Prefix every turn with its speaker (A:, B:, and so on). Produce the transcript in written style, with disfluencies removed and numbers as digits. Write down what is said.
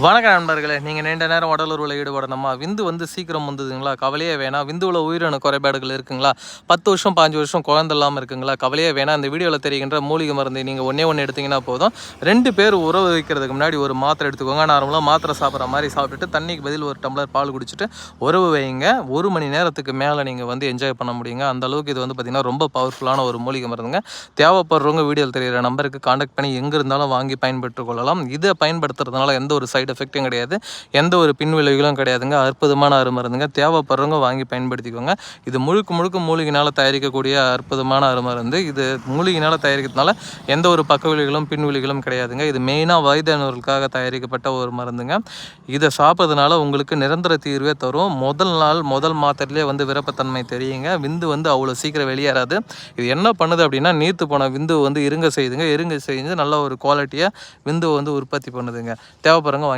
A: வணக்கம் நண்பர்களே, நீங்கள் நீண்ட நேரம் உடலுறவில் ஈடுபடணுமா? விந்து வந்து சீக்கிரம் வந்ததுங்களா? கவலையே வேணாம். விந்துவில் உயிரணு குறைபாடுகள் இருக்குங்களா? 10 வருஷம் 5 வருஷம் குழந்தை இல்லாமல் இருக்குங்களா? கவலையே வேணாம். இந்த வீடியோவில் தெரிகின்ற மூலிகை மருந்து நீங்கள் ஒன்று எடுத்திங்கன்னா போதும். 2 பேர் உறவு வைக்கிறதுக்கு முன்னாடி ஒரு மாத்திரை எடுத்துக்கோங்க. நார்மலாக மாத்திரை சாப்பிட்ற மாதிரி சாப்பிட்டுட்டு தண்ணிக்கு பதில் ஒரு டம்ளர் பால் குடிச்சிட்டு உறவு வைங்க. 1 மணி நேரத்துக்கு மேலே நீங்கள் வந்து என்ஜாய் பண்ண முடியுங்க. அந்தளவுக்கு இது வந்து பார்த்திங்கன்னா ரொம்ப பவர்ஃபுல்லான ஒரு மூலிகை மருந்துங்க. தேவைப்படுறவங்க வீடியோவில் தெரிகிற நம்பருக்கு கான்டாக்ட் பண்ணி எங்கே இருந்தாலும் வாங்கி பயன்பெற்றுக் கொள்ளலாம். இதை பயன்படுத்துறதுனால எந்த ஒரு சைடு எஃபெக்டும் கிடையாது, எந்த ஒரு பின்விளைவுகளும் கிடையாதுங்க. அற்புதமான அருமருந்துங்க. தேவைப்படுறவங்க வாங்கி பயன்படுத்திக்கோங்க. இது முழுக்க மூலிகையினால் தயாரிக்கக்கூடிய அற்புதமான அருமருந்து. இது மூலிகையினால் தயாரிக்கிறதுனால எந்த ஒரு பக்கவிளைவுகளும் பின்விளைவுகளும் கிடையாதுங்க. இது மெயினாக வயதானவர்களுக்காக தயாரிக்கப்பட்ட ஒரு மருந்துங்க. இதை சாப்பிட்றதுனால உங்களுக்கு நிரந்தர தீர்வே தரும். முதல் மாத்திரையிலே வந்து விருப்பத்தன்மை தெரியுங்க. விந்து வந்து அவ்வளோ சீக்கிரம் வெளியேறாது. இது என்ன பண்ணுது அப்படின்னா, நீர்த்து போன விந்து வந்து இருங்க செய்யுதுங்க. இருங்க செஞ்சு நல்ல ஒரு குவாலிட்டியாக விந்து வந்து உற்பத்தி பண்ணுதுங்க. தேவைப்படுறவங்க